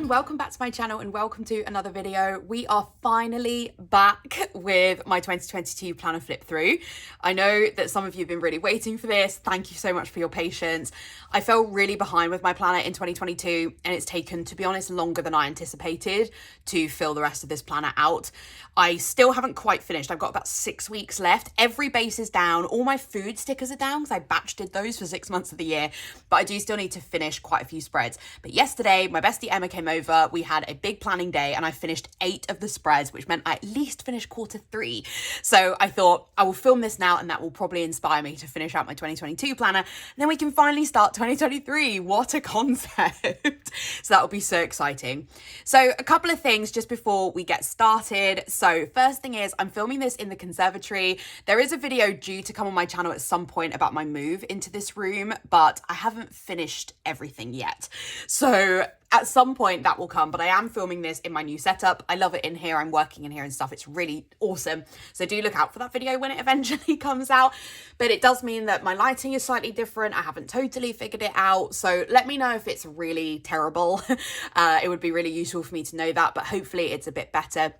everyone, welcome back to my channel and welcome to another video. We are finally back with my 2022 planner flip through. I know that some of you have been really waiting for this. Thank you so much for your patience. I fell really behind with my planner in 2022 and it's taken, to be honest, longer than I anticipated to fill the rest of this planner out. I still haven't quite finished. I've got about 6 weeks left. Every base is down. All my food stickers are down because I batch did those for 6 months of the year, but I do still need to finish quite a few spreads. But yesterday, my bestie Emma came over. We had a big planning day and I finished 8 of the spreads, which meant I at least finished quarter 3. So I thought I will film this now and that will probably inspire me to finish out my 2022 planner. And then we can finally start 2023. What a concept. So that will be so exciting. So a couple of things just before we get started. So first thing is I'm filming this in the conservatory. There is a video due to come on my channel at some point about my move into this room, but I haven't finished everything yet. So at some point that will come, but I am filming this in my new setup. I love it in here. I'm working in here and stuff. It's really awesome. So do look out for that video when it eventually comes out. But it does mean that my lighting is slightly different. I haven't totally figured it out. So let me know if it's really terrible. It would be really useful for me to know that, but hopefully it's a bit better.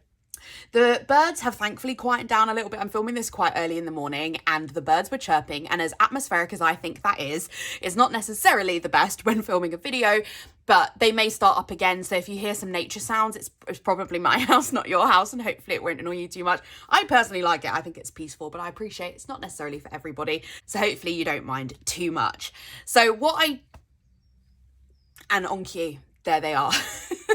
The birds have thankfully quieted down a little bit. I'm filming this quite early in the morning and the birds were chirping, and as atmospheric as I think that is, it's not necessarily the best when filming a video, but they may start up again. So if you hear some nature sounds, it's probably my house, not your house, and hopefully it won't annoy you too much. I personally like it. I think it's peaceful, but I appreciate it's not necessarily for everybody. So hopefully you don't mind too much. So and on cue, there they are.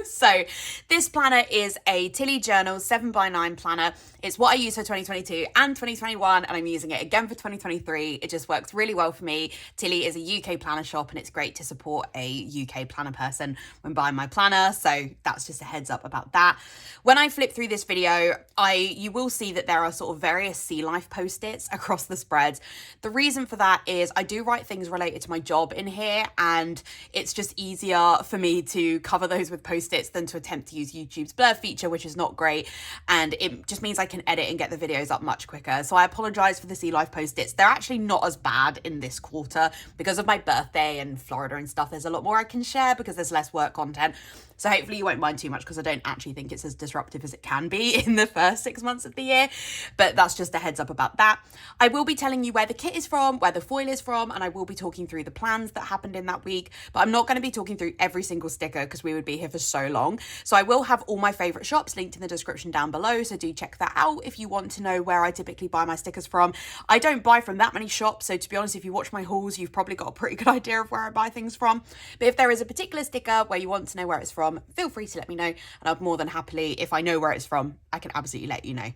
So this planner is a Tilly Journal 7x9 planner. It's what I use for 2022 and 2021, and I'm using it again for 2023. It just works really well for me. Tilly is a UK planner shop and it's great to support a UK planner person when buying my planner. So that's just a heads up about that. When I flip through this video, you will see that there are sort of various sea life post-its across the spreads. The reason for that is I do write things related to my job in here, and it's just easier for me to cover those with post-its than to attempt to use YouTube's blur feature, which is not great. And it just means I can edit and get the videos up much quicker. So I apologize for the sea life post-its. They're actually not as bad in this quarter because of my birthday and Florida and stuff. There's a lot more I can share because there's less work content. So hopefully you won't mind too much because I don't actually think it's as disruptive as it can be in the first 6 months of the year. But that's just a heads up about that. I will be telling you where the kit is from, where the foil is from, and I will be talking through the plans that happened in that week. But I'm not going to be talking through every single sticker because we would be here for so long. So I will have all my favourite shops linked in the description down below. So do check that out if you want to know where I typically buy my stickers from. I don't buy from that many shops. So to be honest, if you watch my hauls, you've probably got a pretty good idea of where I buy things from. But if there is a particular sticker where you want to know where it's from, feel free to let me know, and I'd more than happily, if I know where it's from, I can absolutely let you know.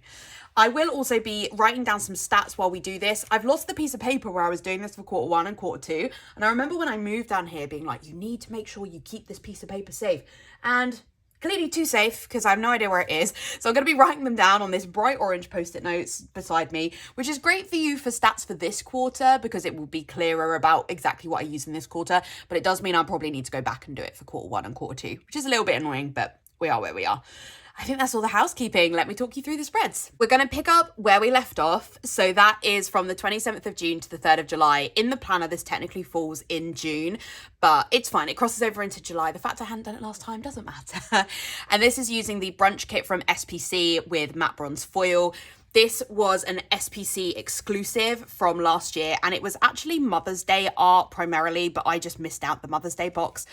I will also be writing down some stats while we do this. I've lost the piece of paper where I was doing this for quarter 1 and quarter 2, and I remember when I moved down here being like, you need to make sure you keep this piece of paper safe, and clearly too safe because I have no idea where it is. So I'm going to be writing them down on this bright orange post-it notes beside me, which is great for you for stats for this quarter because it will be clearer about exactly what I use in this quarter. But it does mean I'll probably need to go back and do it for quarter 1 and quarter 2, which is a little bit annoying, but we are where we are. I think that's all the housekeeping. Let me talk you through the spreads. We're going to pick up where we left off. So that is from the 27th of June to the 3rd of July. In the planner, this technically falls in June, but it's fine. It crosses over into July. The fact I hadn't done it last time doesn't matter. And this is using the brunch kit from SPC with matte bronze foil. This was an SPC exclusive from last year, and it was actually Mother's Day art primarily, but I just missed out the Mother's Day box.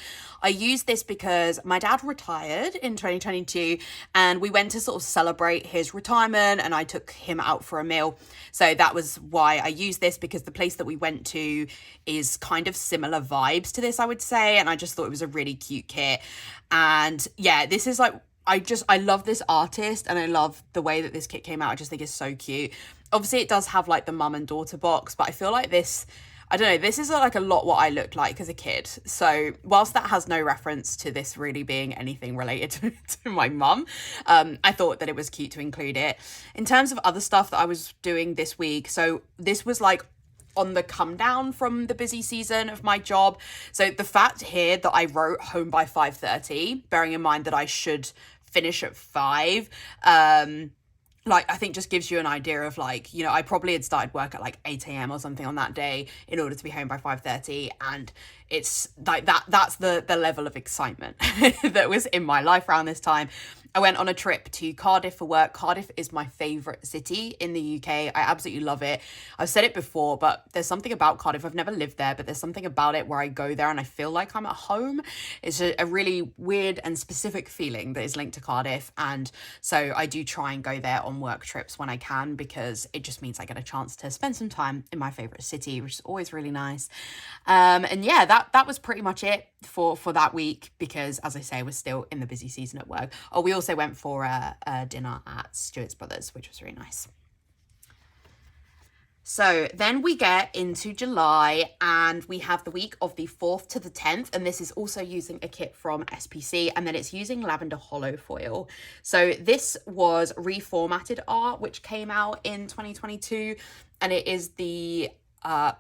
I used this because my dad retired in 2022 and we went to sort of celebrate his retirement and I took him out for a meal. So that was why I used this, because the place that we went to is kind of similar vibes to this, I would say, and I just thought it was a really cute kit. And yeah, this is like, I love this artist and I love the way that this kit came out. I just think it's so cute. Obviously it does have like the mum and daughter box, but I feel like this, I don't know, this is like a lot what I looked like as a kid. So whilst that has no reference to this really being anything related to my mum, I thought that it was cute to include it. In terms of other stuff that I was doing this week, so this was like on the come down from the busy season of my job. So the fact here that I wrote home by 5:30, bearing in mind that I should finish at 5, like, I think just gives you an idea of like, you know, I probably had started work at like 8 a.m. or something on that day in order to be home by 5:30, and it's like that's the level of excitement that was in my life around this time. I went on a trip to Cardiff for work. Cardiff is my favourite city in the UK. I absolutely love it. I've said it before, but there's something about Cardiff. I've never lived there, but there's something about it where I go there and I feel like I'm at home. It's a really weird and specific feeling that is linked to Cardiff. And so I do try and go there on work trips when I can, because it just means I get a chance to spend some time in my favourite city, which is always really nice. And yeah, that was pretty much it for that week, because as I say, we're still in the busy season at work. Oh, we also went for a dinner at Stewart's Brothers, which was really nice. So then we get into July, and we have the week of the 4th to the 10th, and this is also using a kit from SPC, and then it's using lavender hollow foil. So this was reformatted art, which came out in 2022, and it is the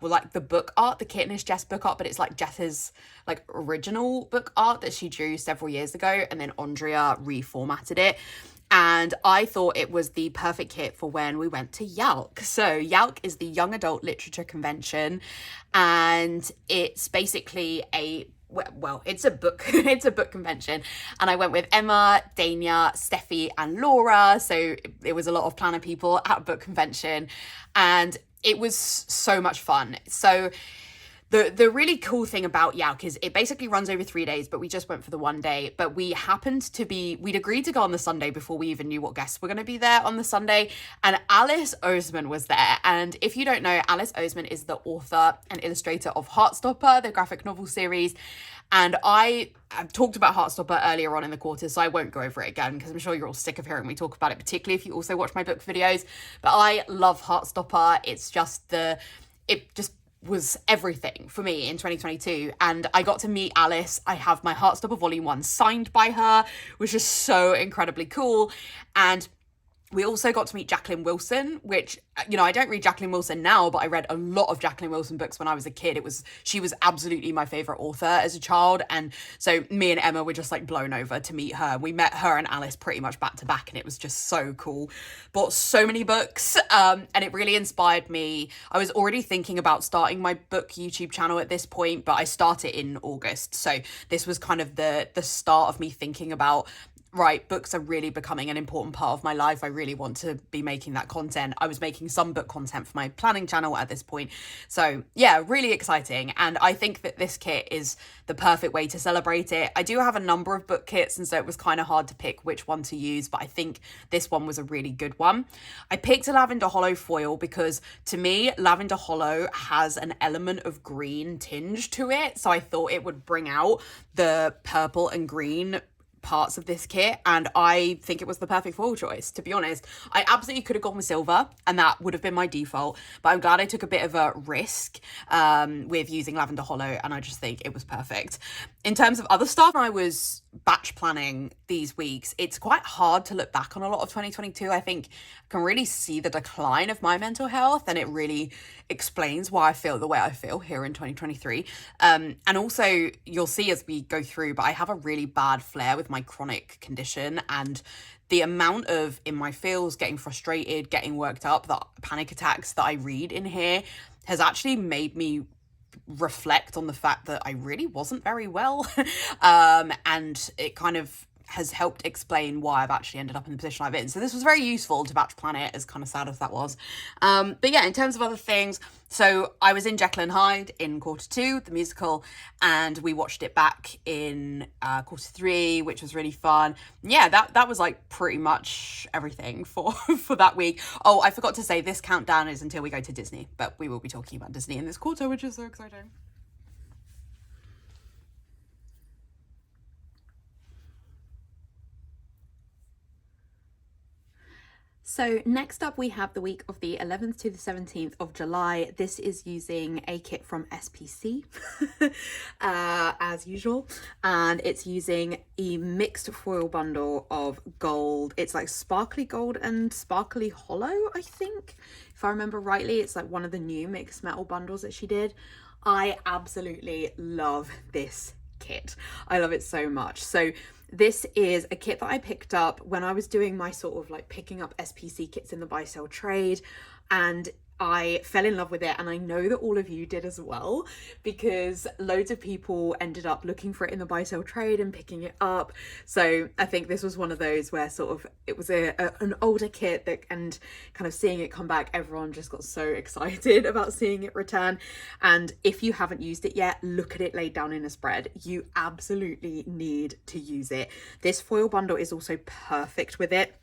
like the book art. The kit is Jess book art, but it's like Jess's like original book art that she drew several years ago, and then Andrea reformatted it. And I thought it was the perfect kit for when we went to YALC. So YALC is the Young Adult Literature Convention, and it's basically it's a book it's a book convention, and I went with Emma, Dania, Steffi and Laura. So it was a lot of planner people at a book convention, and it was so much fun. So the really cool thing about YALC is it basically runs over 3 days, but we just went for the one day. But we'd agreed to go on the Sunday before we even knew what guests were going to be there on the Sunday. And Alice Oseman was there. And if you don't know, Alice Oseman is the author and illustrator of Heartstopper, the graphic novel series. And I've talked about Heartstopper earlier on in the quarter, so I won't go over it again, because I'm sure you're all sick of hearing me talk about it, particularly if you also watch my book videos. But I love Heartstopper. It's just it just was everything for me in 2022, and I got to meet Alice. I have my Heartstopper Volume 1 signed by her, which is so incredibly cool. And we also got to meet Jacqueline Wilson, which, you know, I don't read Jacqueline Wilson now, but I read a lot of Jacqueline Wilson books when I was a kid. She was absolutely my favourite author as a child. And so me and Emma were just like blown over to meet her. We met her and Alice pretty much back to back, and it was just so cool. Bought so many books, and it really inspired me. I was already thinking about starting my book YouTube channel at this point, but I started in August. So this was kind of the start of me thinking about, right, books are really becoming an important part of my life. I really want to be making that content. I was making some book content for my planning channel at this point. So yeah, really exciting. And I think that this kit is the perfect way to celebrate it. I do have a number of book kits, and so it was kind of hard to pick which one to use, but I think this one was a really good one. I picked a lavender hollow foil because to me, lavender hollow has an element of green tinge to it. So I thought it would bring out the purple and green parts of this kit, and I think it was the perfect foil choice, to be honest. I absolutely could have gone with silver, and that would have been my default, but I'm glad I took a bit of a risk with using lavender hollow, and I just think it was perfect. In terms of other stuff, I was batch planning these weeks. It's quite hard to look back on a lot of 2022. I think I can really see the decline of my mental health, and it really explains why I feel the way I feel here in 2023. And also you'll see as we go through, but I have a really bad flare with my chronic condition, and the amount of in my feels, getting frustrated, getting worked up, the panic attacks that I read in here has actually made me reflect on the fact that I really wasn't very well. And it kind of has helped explain why I've actually ended up in the position I've been. So this was very useful to batch plan it, as kind of sad as that was. But yeah, in terms of other things, so I was in Jekyll and Hyde in Q2, the musical, and we watched it back in Q3, which was really fun. Yeah, that was like pretty much everything for that week. Oh, I forgot to say, this countdown is until we go to Disney, but we will be talking about Disney in this quarter, which is so exciting. So next up we have the week of the 11th to the 17th of July. This is using a kit from SPC, as usual, and it's using a mixed foil bundle of gold. It's like sparkly gold and sparkly hollow, I think, if I remember rightly. It's like one of the new mixed metal bundles that she did. I absolutely love this kit. kit. I love it so much. So this is a kit that I picked up when I was doing my sort of like picking up SPC kits in the buy sell trade, and I fell in love with it, and I know that all of you did as well, because loads of people ended up looking for it in the buy sell trade and picking it up. So I think this was one of those where sort of it was an older kit that, and kind of seeing it come back, everyone just got so excited about seeing it return. And if you haven't used it yet, look at it laid down in a spread. You absolutely need to use it. This foil bundle is also perfect with it.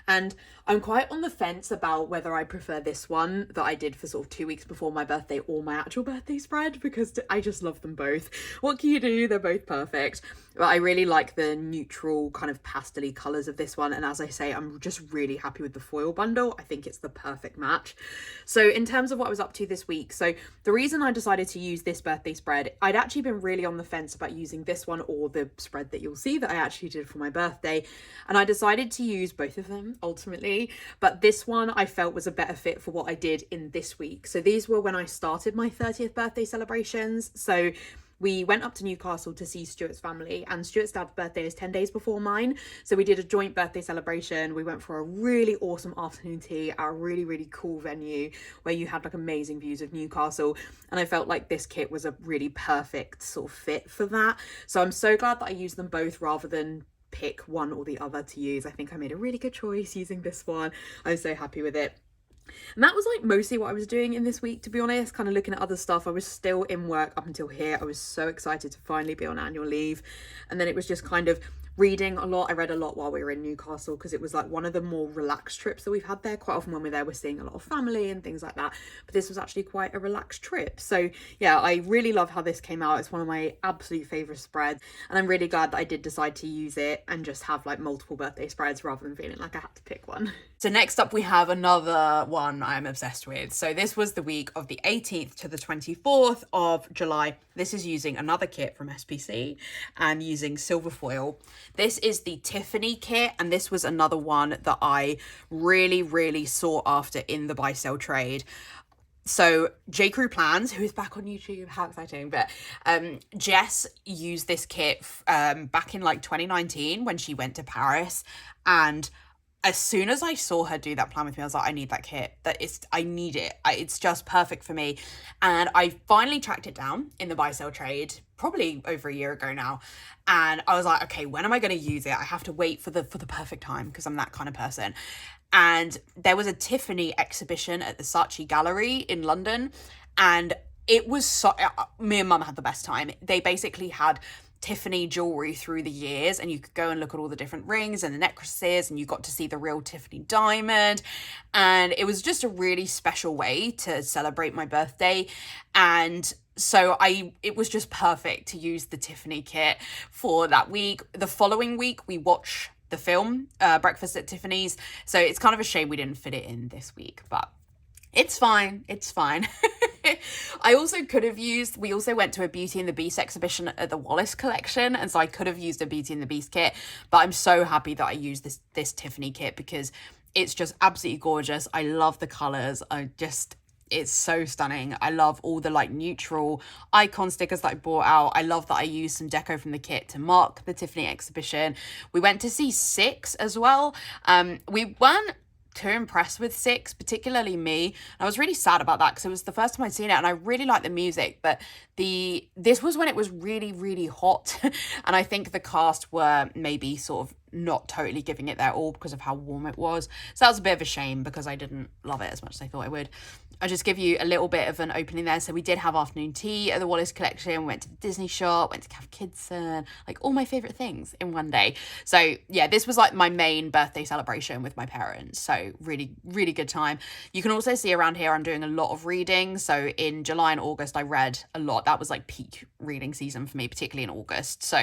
And I'm quite on the fence about whether I prefer this one that I did for sort of 2 weeks before my birthday or my actual birthday spread, because I just love them both. What can you do? They're both perfect. But I really like the neutral kind of pastel-y colours of this one. And as I say, I'm just really happy with the foil bundle. I think it's the perfect match. So in terms of what I was up to this week, so the reason I decided to use this birthday spread, I'd actually been really on the fence about using this one or the spread that you'll see that I actually did for my birthday. And I decided to use both of them ultimately, but this one I felt was a better fit for what I did in this week. So these were when I started my 30th birthday celebrations. So we went up to Newcastle to see Stuart's family, and Stuart's dad's birthday is 10 days before mine. So we did a joint birthday celebration. We went for a really awesome afternoon tea at a really, really cool venue where you had like amazing views of Newcastle. And I felt like this kit was a really perfect sort of fit for that. So I'm so glad that I used them both rather than pick one or the other to use. I think I made a really good choice using this one. I'm so happy with it. And that was like mostly what I was doing in this week, to be honest, kind of looking at other stuff. I was still in work up until here. I was so excited to finally be on annual leave. And then it was just kind of reading a lot. I read a lot while we were in Newcastle because it was like one of the more relaxed trips that we've had there. Quite often when we're there, we're seeing a lot of family and things like that. But this was actually quite a relaxed trip. So yeah, I really love how this came out. It's one of my absolute favourite spreads. And I'm really glad that I did decide to use it and just have like multiple birthday spreads rather than feeling like I had to pick one. So next up we have another one I'm obsessed with. So this was the week of the 18th to the 24th of July. This is using another kit from SPC and using silver foil. This is the Tiffany kit, and this was another one that I really, really sought after in the buy sell trade. So J. Crew Plans, who is back on YouTube, how exciting, but Jess used this kit back in like 2019 when she went to Paris, and as soon as I saw her do that plan with me, I was like, I need that kit. I need it. It's just perfect for me. And I finally tracked it down in the buy sell trade, probably over a year ago now. And I was like, okay, when am I going to use it? I have to wait for the perfect time because I'm that kind of person. And there was a Tiffany exhibition at the Saatchi Gallery in London, and it was so, me and Mum had the best time. They basically had Tiffany jewelry through the years, and you could go and look at all the different rings and the necklaces, and you got to see the real Tiffany diamond, and it was just a really special way to celebrate my birthday. And so it was just perfect to use the Tiffany kit for that week. The following week we watch the film Breakfast at Tiffany's, so it's kind of a shame we didn't fit it in this week, but it's fine. I also could have used, we also went to a Beauty and the Beast exhibition at the Wallace collection, and so I could have used a Beauty and the Beast kit, but I'm so happy that I used this Tiffany kit because it's just absolutely gorgeous. I love the colours. It's so stunning. I love all the like neutral icon stickers that I bought out. I love that I used some deco from the kit to mark the Tiffany exhibition. We went to see Six as well. We weren't too impressed with Six, particularly me. I was really sad about that because it was the first time I'd seen it, and I really liked the music, but this was when it was really, really hot, and I think the cast were maybe sort of not totally giving it their all because of how warm it was. So that was a bit of a shame because I didn't love it as much as I thought I would. I'll just give you a little bit of an opening there. So we did have afternoon tea at the Wallace collection, went to the Disney shop, went to Cafe Kidston, like all my favourite things in one day. So yeah, this was like my main birthday celebration with my parents. So really, really good time. You can also see around here I'm doing a lot of reading. So in July and August, I read a lot. That was like peak reading season for me, particularly in August. So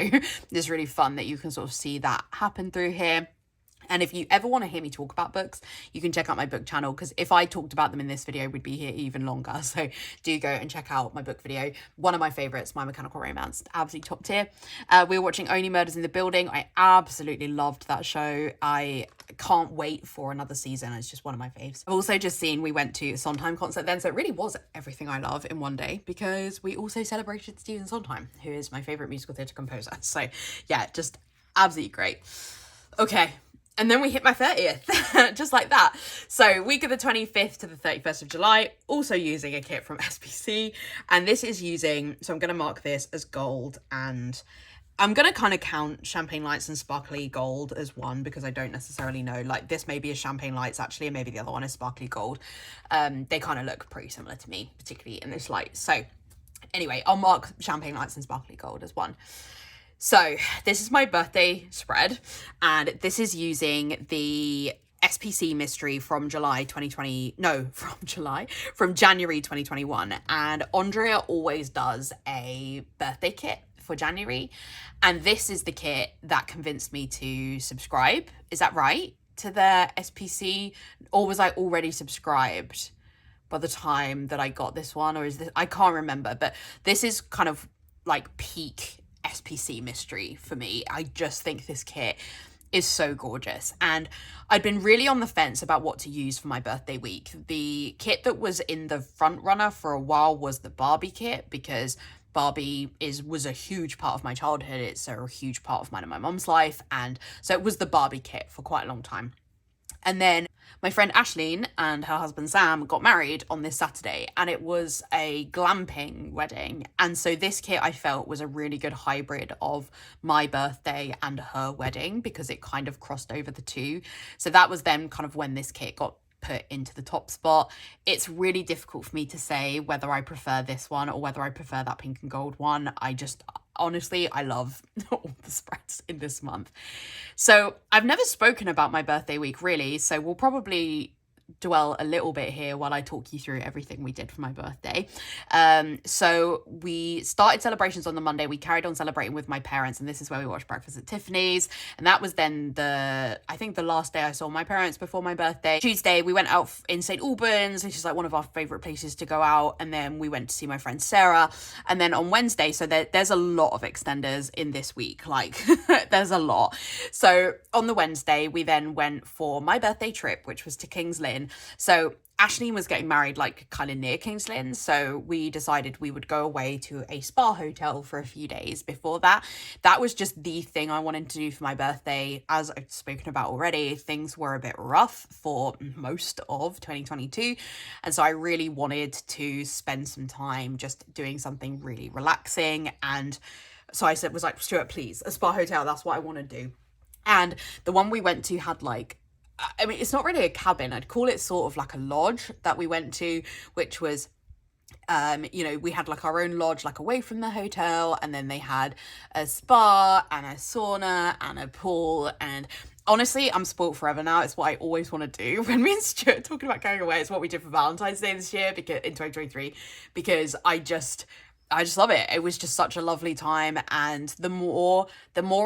it's really fun that you can sort of see that happen through here. And if you ever want to hear me talk about books, you can check out my book channel, because if I talked about them in this video, we'd be here even longer. So do go and check out my book video. One of my favorites, My Mechanical Romance, absolutely top tier. We were watching Only Murders in the Building. I absolutely loved that show. I can't wait for another season. It's just one of my faves. I've also just seen, we went to a Sondheim concert then, so it really was everything I love in one day, because we also celebrated Stephen Sondheim, who is my favorite musical theatre composer. So yeah, just absolutely great. Okay. And then we hit my 30th, just like that. So week of the 25th to the 31st of July, also using a kit from SPC. And this is using, so I'm going to mark this as gold, and I'm going to kind of count Champagne Lights and Sparkly Gold as one, because I don't necessarily know. Like, this maybe is Champagne Lights actually, and maybe the other one is Sparkly Gold. They kind of look pretty similar to me, particularly in this light. So anyway, I'll mark Champagne Lights and Sparkly Gold as one. So this is my birthday spread, and this is using the SPC mystery from January 2021. And Andrea always does a birthday kit for January, and this is the kit that convinced me to subscribe. Is that right? To the SPC, or was I already subscribed by the time that I got this one? Or is this, I can't remember, but this is kind of like peak SPC mystery for me. I just think this kit is so gorgeous, and I'd been really on the fence about what to use for my birthday week. The kit that was in the front runner for a while was the Barbie kit, because Barbie was a huge part of my childhood. It's a huge part of mine and my mom's life, and so it was the Barbie kit for quite a long time. And then my friend Ashleen and her husband Sam got married on this Saturday, and it was a glamping wedding. And so this kit I felt was a really good hybrid of my birthday and her wedding, because it kind of crossed over the two. So that was then kind of when this kit got put into the top spot. It's really difficult for me to say whether I prefer this one or whether I prefer that pink and gold one. Honestly, I love all the spreads in this month. So I've never spoken about my birthday week really, so we'll probably dwell a little bit here while I talk you through everything we did for my birthday. So we started celebrations on the Monday. We carried on celebrating with my parents, and this is where we watched Breakfast at Tiffany's, and that was then I think the last day I saw my parents before my birthday. Tuesday we went out in St. Albans, which is like one of our favorite places to go out, and then we went to see my friend Sarah. And then on Wednesday, so there's a lot of extenders in this week, like there's a lot. So on the Wednesday we then went for my birthday trip, which was to King's Lynn. So Ashleen was getting married like kind of near King's Lynn, so we decided we would go away to a spa hotel for a few days before that. That was just the thing I wanted to do for my birthday. As I've spoken about already, things were a bit rough for most of 2022, and so I really wanted to spend some time just doing something really relaxing. And so I was like, Stuart, please, a spa hotel, that's what I want to do. And the one we went to had like, I mean, it's not really a cabin. I'd call it sort of like a lodge that we went to, which was, we had like our own lodge, like away from the hotel. And then they had a spa and a sauna and a pool. And honestly, I'm spoiled forever now. It's what I always want to do. When me and Stuart talking about going away, it's what we did for Valentine's Day this year, because in 2023, because I just love it. It was just such a lovely time. And the more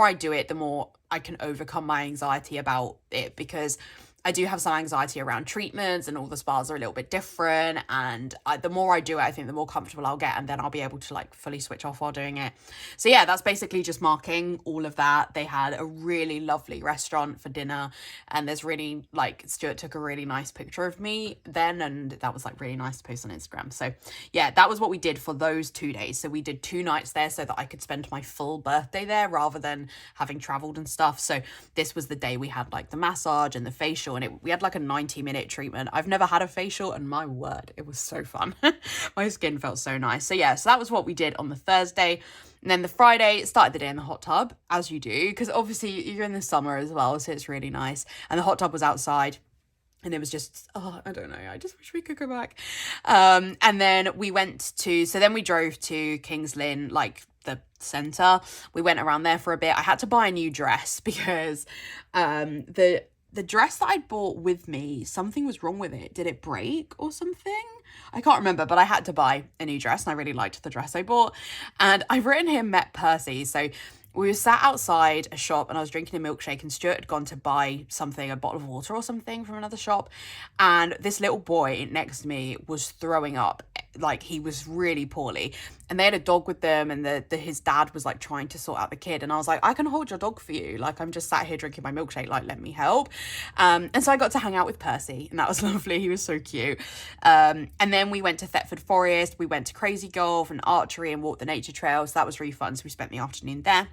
I do it, the more I can overcome my anxiety about it, because I do have some anxiety around treatments, and all the spas are a little bit different. And the more I do it, I think the more comfortable I'll get, and then I'll be able to like fully switch off while doing it. So yeah, that's basically just marking all of that. They had a really lovely restaurant for dinner, and there's really like, Stuart took a really nice picture of me then, and that was like really nice to post on Instagram. So yeah, that was what we did for those 2 days. So we did 2 nights there so that I could spend my full birthday there rather than having traveled and stuff. So this was the day we had like the massage and the facial, and we had like a 90-minute treatment. I've never had a facial, and my word, it was so fun. My skin felt so nice. So yeah, so that was what we did on the Thursday. And then the Friday, started the day in the hot tub, as you do, because obviously you're in the summer as well, so it's really nice. And the hot tub was outside, and it was just, I don't know, I just wish we could go back. And then then we drove to King's Lynn, like the centre. We went around there for a bit. I had to buy a new dress because the dress that I'd bought with me, something was wrong with it. Did it break or something? I can't remember, but I had to buy a new dress, and I really liked the dress I bought. And I've written here, met Percy. So we were sat outside a shop and I was drinking a milkshake, and Stuart had gone to buy something, a bottle of water or something from another shop, and this little boy next to me was throwing up, like he was really poorly, and they had a dog with them, and his dad was like trying to sort out the kid, and I was like, I can hold your dog for you, like I'm just sat here drinking my milkshake, like let me help. And so I got to hang out with Percy, and that was lovely. He was so cute. And then we went to Thetford Forest, we went to Crazy Golf and archery and walked the nature trails. That was really fun, so we spent the afternoon there.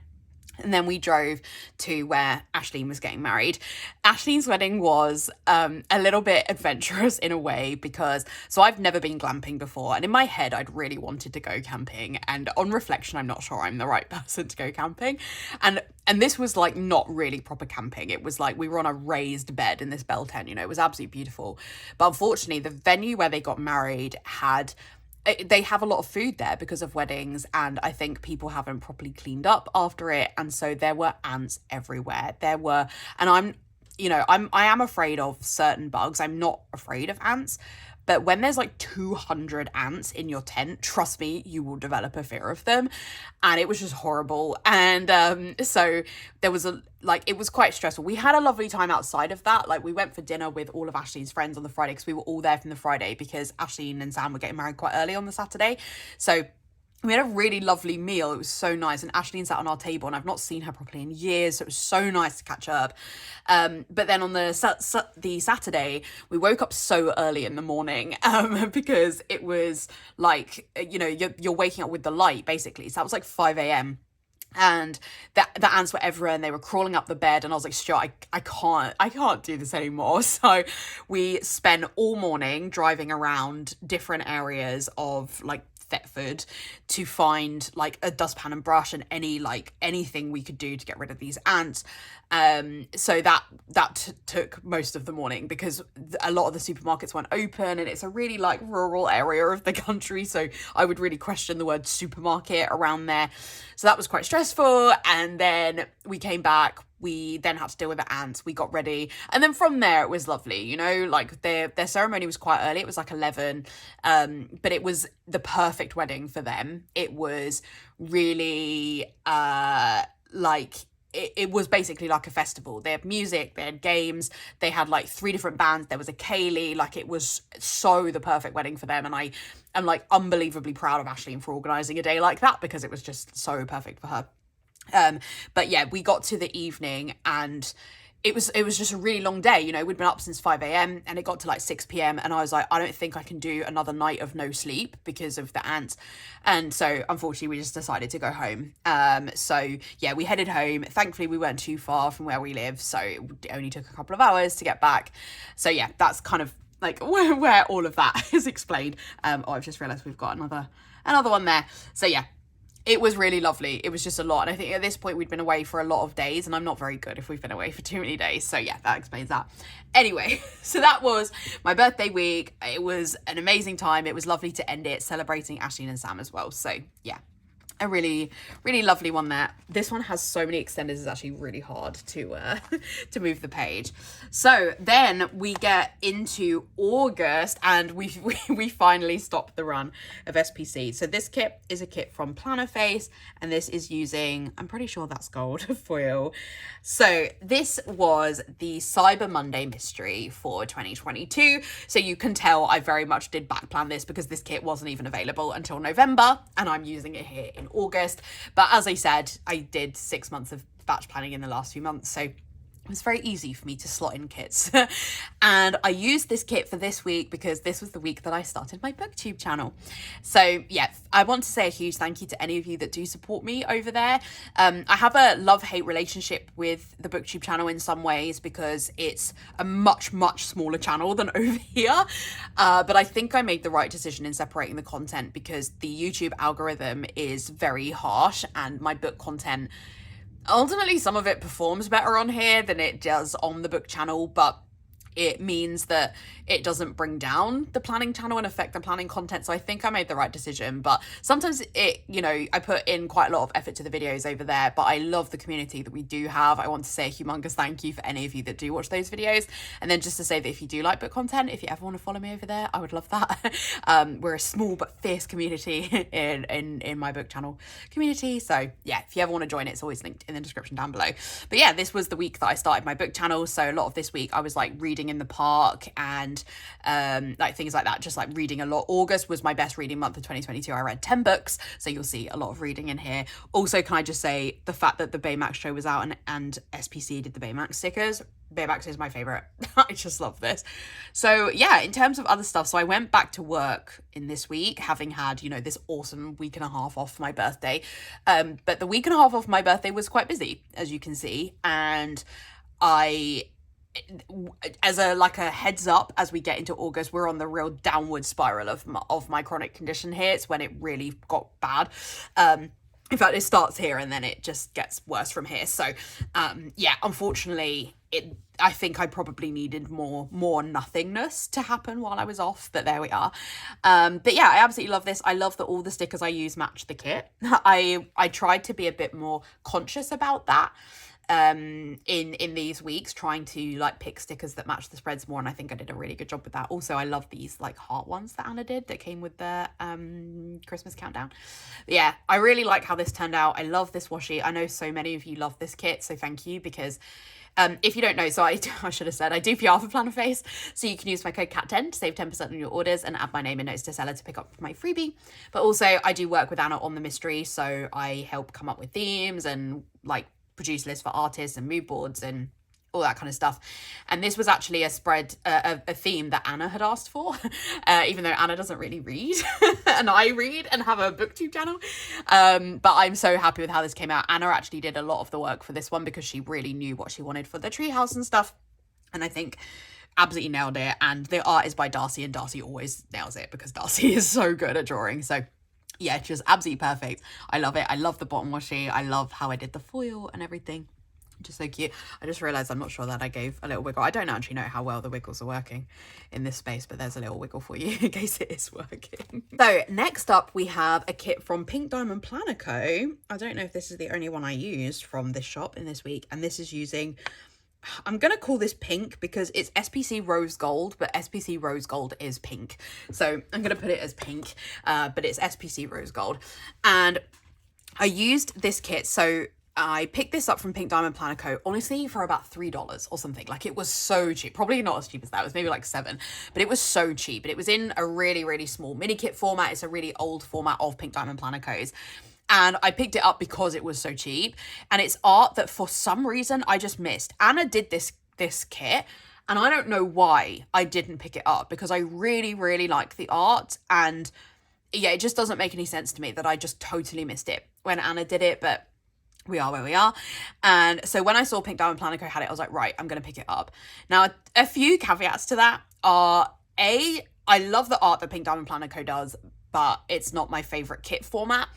And then we drove to where Aisling was getting married. Aisling's wedding was a little bit adventurous in a way, because so I've never been glamping before, and in my head I'd really wanted to go camping, and on reflection I'm not sure I'm the right person to go camping. And this was like not really proper camping. It was like we were on a raised bed in this bell tent, you know, it was absolutely beautiful. But unfortunately the venue where they got married they have a lot of food there because of weddings, and I think people haven't properly cleaned up after it, and so there were ants everywhere. And I am afraid of certain bugs. I'm not afraid of ants, but when there's like 200 ants in your tent, trust me, you will develop a fear of them. And it was just horrible. And so there was it was quite stressful. We had a lovely time outside of that. Like we went for dinner with all of Aisling's friends on the Friday, because we were all there from the Friday, because Aisling and Sam were getting married quite early on the Saturday. So we had a really lovely meal. It was so nice. And Aisling sat on our table, and I've not seen her properly in years. So it was so nice to catch up. But then on the Saturday, we woke up so early in the morning because it was like, you know, you're waking up with the light basically. So that was like 5 a.m. And the ants were everywhere, and they were crawling up the bed, and I was like, Stuart, I can't do this anymore. So we spent all morning driving around different areas of like Thetford to find like a dustpan and brush and anything we could do to get rid of these ants. So that took most of the morning, because a lot of the supermarkets weren't open, and it's a really like rural area of the country, so I would really question the word supermarket around there. So that was quite stressful. And then we came back, we then had to deal with the ants, we got ready, and then from there it was lovely, you know, like their ceremony was quite early, it was like 11, but it was the perfect wedding for them. It was really it was basically like a festival. They had music, they had games, they had like 3 different bands, there was a Kaylee, like it was so the perfect wedding for them. And I am like unbelievably proud of Aisling for organising a day like that, because it was just so perfect for her. But yeah, we got to the evening, and it was just a really long day. You know, we'd been up since 5 a.m. and it got to like 6 p.m. and I was like, I don't think I can do another night of no sleep because of the ants. And so unfortunately we just decided to go home. So yeah, we headed home. Thankfully we weren't too far from where we live, so it only took a couple of hours to get back. So yeah, that's kind of like where all of that is explained. I've just realised we've got another one there. So yeah, it was really lovely. It was just a lot. And I think at this point we'd been away for a lot of days, and I'm not very good if we've been away for too many days. So yeah, that explains that. Anyway, so that was my birthday week. It was an amazing time. It was lovely to end it celebrating Aisling and Sam as well. So yeah, a really, really lovely one there. This one has so many extenders, it's actually really hard to to move the page. So then we get into August, and we finally stopped the run of SPC. So this kit is a kit from Plannerface, and this is using, I'm pretty sure that's gold foil. So this was the Cyber Monday mystery for 2022. So you can tell I very much did back plan this, because this kit wasn't even available until November, and I'm using it here in August. But as I said, I did 6 months of batch planning in the last few months, so it was very easy for me to slot in kits. And I used this kit for this week because this was the week that I started my BookTube channel. So yeah, I want to say a huge thank you to any of you that do support me over there. I have a love-hate relationship with the BookTube channel in some ways, because it's a much, much smaller channel than over here. But I think I made the right decision in separating the content, because the YouTube algorithm is very harsh, and my book content, ultimately some of it performs better on here than it does on the book channel. But it means that it doesn't bring down the planning channel and affect the planning content. So I think I made the right decision. But sometimes it, you know, I put in quite a lot of effort to the videos over there, but I love the community that we do have. I want to say a humongous thank you for any of you that do watch those videos. And then just to say that if you do like book content, if you ever want to follow me over there, I would love that. We're a small but fierce community in my book channel community. So yeah, if you ever want to join, it's always linked in the description down below. But yeah, this was the week that I started my book channel. So a lot of this week I was like reading in the park and like things like that, just like reading a lot. August was my best reading month of 2022. I read 10 books, so you'll see a lot of reading in here. Also, can I just say the fact that the Baymax show was out and SPC did the Baymax stickers. Baymax is my favorite. I just love this. So yeah, in terms of other stuff, so I went back to work in this week, having had, you know, this awesome week and a half off my birthday. But the week and a half off my birthday was quite busy, as you can see, and as a heads up, as we get into August, we're on the real downward spiral of my chronic condition here. It's when it really got bad. In fact, it starts here and then it just gets worse from here. So yeah, unfortunately, I think I probably needed more nothingness to happen while I was off, but there we are. But yeah, I absolutely love this. I love that all the stickers I use match the kit. I tried to be a bit more conscious about that in these weeks, trying to like pick stickers that match the spreads more, and I think I did a really good job with that. Also, I love these like heart ones that Anna did that came with the Christmas countdown. But yeah, I really like how this turned out. I love this washi. I know so many of you love this kit, so thank you, because if you don't know, so I should have said I do PR for Plannerface, so you can use my code CAT10 to save 10% on your orders and add my name in notes to seller to pick up my freebie. But also I do work with Anna on the mystery, so I help come up with themes and like produce lists for artists and mood boards and all that kind of stuff. And this was actually a spread, a theme that Anna had asked for, even though Anna doesn't really read and I read and have a BookTube channel. But I'm so happy with how this came out. Anna actually did a lot of the work for this one because she really knew what she wanted for the treehouse and stuff. And I think absolutely nailed it. And the art is by Darcy, and Darcy always nails it because Darcy is so good at drawing. So yeah, just absolutely perfect. I love it. I love the bottom washi. I love how I did the foil and everything. Just so cute. I just realised I'm not sure that I gave a little wiggle. I don't actually know how well the wiggles are working in this space, but there's a little wiggle for you in case it is working. So next up, we have a kit from Pink Diamond Planner Co. I don't know if this is the only one I used from this shop in this week, and this is using, I'm going to call this pink because it's SPC Rose Gold, but SPC Rose Gold is pink. So I'm going to put it as pink, but it's SPC Rose Gold. And I used this kit. So I picked this up from Pink Diamond Planner Co. honestly for about $3 or something. Like, it was so cheap. Probably not as cheap as that. It was maybe like $7, but it was so cheap. And it was in a really, really small mini kit format. It's a really old format of Pink Diamond Planner Co.'s. And I picked it up because it was so cheap. And it's art that for some reason I just missed. Anna did this kit, and I don't know why I didn't pick it up, because I really, really like the art. And yeah, it just doesn't make any sense to me that I just totally missed it when Anna did it, but we are where we are. And so when I saw Pink Diamond Planner Co. had it, I was like, right, I'm going to pick it up. Now, a few caveats to that are, I love the art that Pink Diamond Planner Co. does, but it's not my favorite kit format.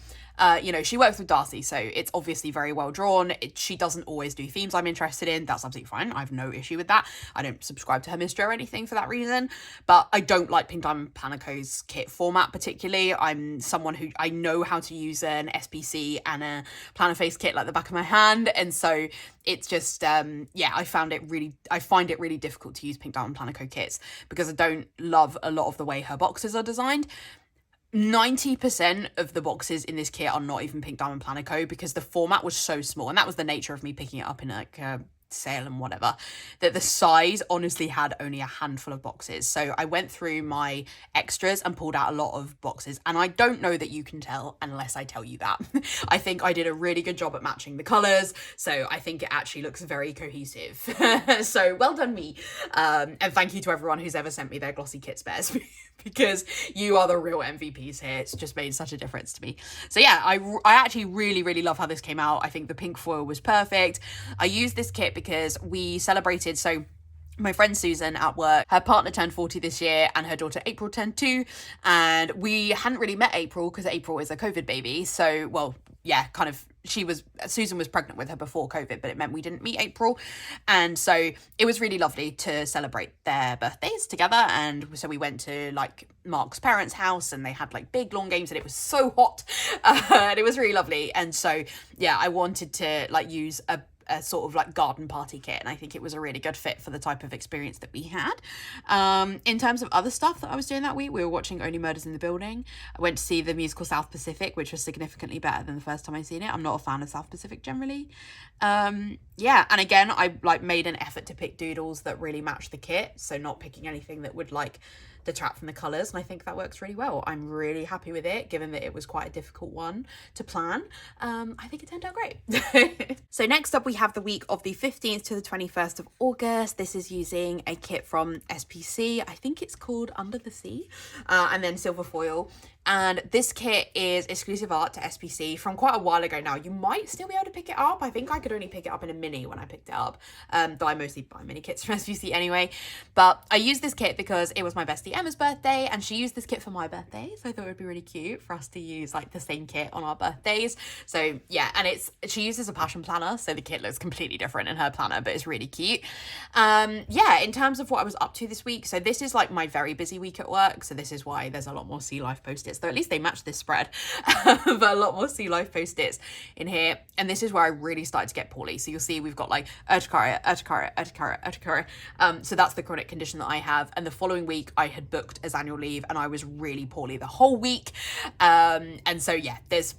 You know, she works with Darcy, so it's obviously very well drawn. She doesn't always do themes I'm interested in. That's absolutely fine. I have no issue with that. I don't subscribe to her mystery or anything for that reason, but I don't like Pink Diamond Planner Co.'s kit format particularly. I'm someone who, I know how to use an SPC and a Plannerface kit like the back of my hand, and so it's just, yeah, I find it really difficult to use Pink Diamond Planner Co. kits because I don't love a lot of the way her boxes are designed. 90% of the boxes in this kit are not even Pink Diamond Planner Co. because the format was so small, and that was the nature of me picking it up in like a sale and whatever, that the size honestly had only a handful of boxes. So I went through my extras and pulled out a lot of boxes, and I don't know that you can tell unless I tell you that. I think I did a really good job at matching the colours, so I think it actually looks very cohesive. So well done me, and thank you to everyone who's ever sent me their glossy kit spares because you are the real MVPs here. It's just made such a difference to me. So yeah, I actually really, really love how this came out. I think the pink foil was perfect. I used this kit because we celebrated, so my friend Susan at work, her partner turned 40 this year and her daughter April turned 2, and we hadn't really met April because April is a COVID baby. So, well, yeah, kind of Susan was pregnant with her before COVID, but it meant we didn't meet April. And so it was really lovely to celebrate their birthdays together. And so we went to like Mark's parents' house and they had like big lawn games and it was so hot. And it was really lovely. And so, yeah, I wanted to like use a sort of like garden party kit, and I think it was a really good fit for the type of experience that we had. In terms of other stuff that I was doing that week, we were watching Only Murders in the Building. I went to see the musical South Pacific, which was significantly better than the first time I seen it. I'm not a fan of South Pacific generally. Yeah, and again, I like made an effort to pick doodles that really match the kit, so not picking anything that would like detract from the colours, and I think that works really well. I'm really happy with it, given that it was quite a difficult one to plan. I think it turned out great. So next up we have the week of the 15th to the 21st of August. This is using a kit from SPC. I think it's called Under the Sea, and then silver foil. And this kit is exclusive art to SPC from quite a while ago now. You might still be able to pick it up. I think I could only pick it up in a mini when I picked it up, though I mostly buy mini kits from SPC anyway. But I used this kit because it was my bestie Emma's birthday and she used this kit for my birthday. So I thought it would be really cute for us to use like the same kit on our birthdays. So yeah, and she uses a passion planner. So the kit looks completely different in her planner, but it's really cute. Yeah, in terms of what I was up to this week. So this is like my very busy week at work. So this is why there's a lot more Sea Life post-its, though at least they match this spread, but a lot more Sea Life post-its in here. And this is where I really started to get poorly. So you'll see we've got like urticaria. So that's the chronic condition that I have. And the following week I had booked as annual leave and I was really poorly the whole week. And so yeah, there's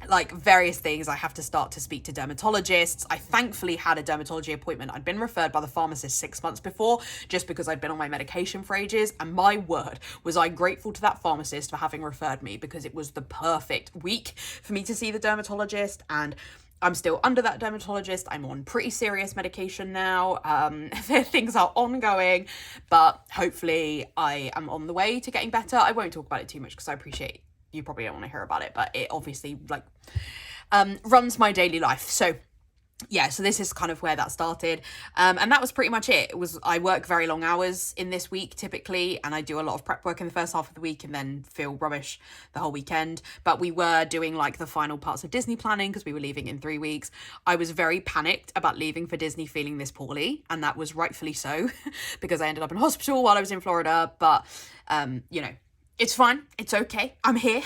like various things. I have to start to speak to dermatologists. I thankfully had a dermatology appointment. I'd been referred by the pharmacist 6 months before just because I'd been on my medication for ages, and my word was I grateful to that pharmacist for having referred me, because it was the perfect week for me to see the dermatologist. And I'm still under that dermatologist. I'm on pretty serious medication now. Things are ongoing, but hopefully I am on the way to getting better. I won't talk about it too much because I appreciate you probably don't want to hear about it, but it obviously like runs my daily life. So yeah, so this is kind of where that started. And that was pretty much it. I work very long hours in this week typically, and I do a lot of prep work in the first half of the week and then feel rubbish the whole weekend. But we were doing like the final parts of Disney planning because we were leaving in 3 weeks. I was very panicked about leaving for Disney feeling this poorly, and that was rightfully so because I ended up in hospital while I was in Florida. But you know, it's fine. It's okay. I'm here.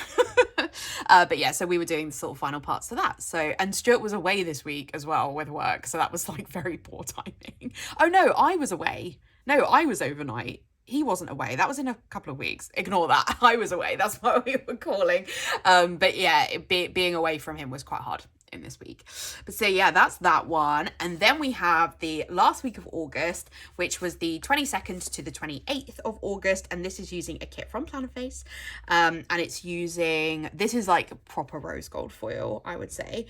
But yeah, so we were doing the sort of final parts to that. So, and Stuart was away this week as well with work. So that was like very poor timing. Oh no, I was away. No, I was overnight. He wasn't away. That was in a couple of weeks. Ignore that. I was away. That's what we were calling. But yeah, being away from him was quite hard in this week. But so yeah, that's that one. And then we have the last week of August, which was the 22nd to the 28th of August, and this is using a kit from Plannerface, and it's using, this is like proper rose gold foil, I would say.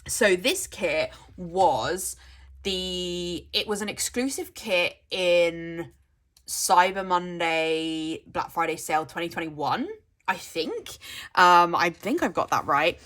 So this kit was it was an exclusive kit in Cyber Monday Black Friday sale 2021, I think I've got that right.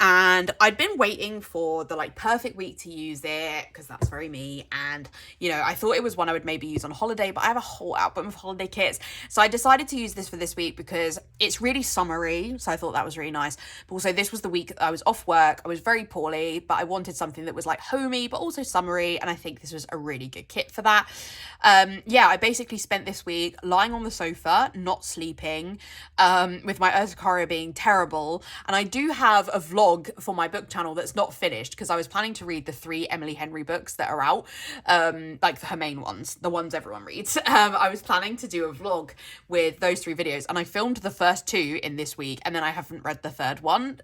And I'd been waiting for the like perfect week to use it because that's very me. And, you know, I thought it was one I would maybe use on holiday, but I have a whole album of holiday kits. So I decided to use this for this week because it's really summery. So I thought that was really nice. But also this was the week I was off work. I was very poorly, but I wanted something that was like homey, but also summery. And I think this was a really good kit for that. Yeah, I basically spent this week lying on the sofa, not sleeping, with my urticaria being terrible. And I do have a vlog for my book channel that's not finished because I was planning to read the 3 Emily Henry books that are out, like her main ones, the ones everyone reads. I was planning to do a vlog with those 3 videos, and I filmed the first 2 in this week, and then I haven't read the 3rd one.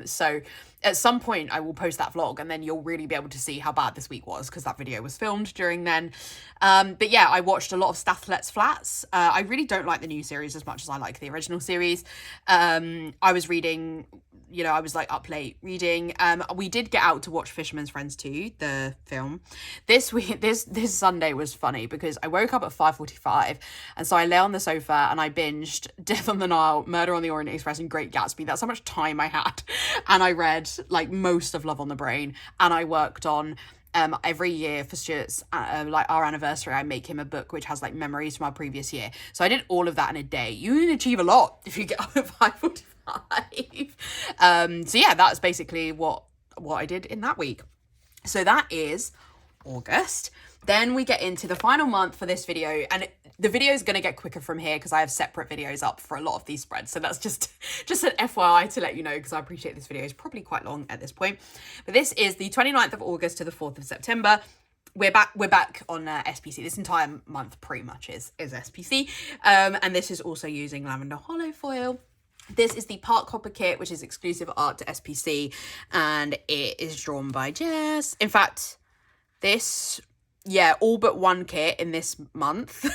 So at some point I will post that vlog, and then you'll really be able to see how bad this week was because that video was filmed during then. But yeah, I watched a lot of Stathlet's Flats. I really don't like the new series as much as I like the original series. I was reading, you know, I was like up late reading. We did get out to watch Fisherman's Friends 2, the film. This week, this Sunday was funny because I woke up at 5:45, and so I lay on the sofa and I binged Death on the Nile, Murder on the Orient Express, and Great Gatsby. That's how much time I had. And I read like most of Love on the Brain, and I worked on every year for Stuart's like our anniversary, I make him a book which has like memories from our previous year. So I did all of that in a day. You can achieve a lot if you get up at 5:45. So yeah, that's basically what I did in that week. So that is August. Then we get into the final month for this video, and the video is going to get quicker from here because I have separate videos up for a lot of these spreads. So that's just an FYI to let you know, because I appreciate this video is probably quite long at this point. But this is the 29th of August to the 4th of September. We're back on SPC. This entire month pretty much is SPC. And this is also using lavender hollow foil. This is the Park Hopper kit, which is exclusive art to SPC, and it is drawn by Jess. In fact, this, yeah, all but one kit in this month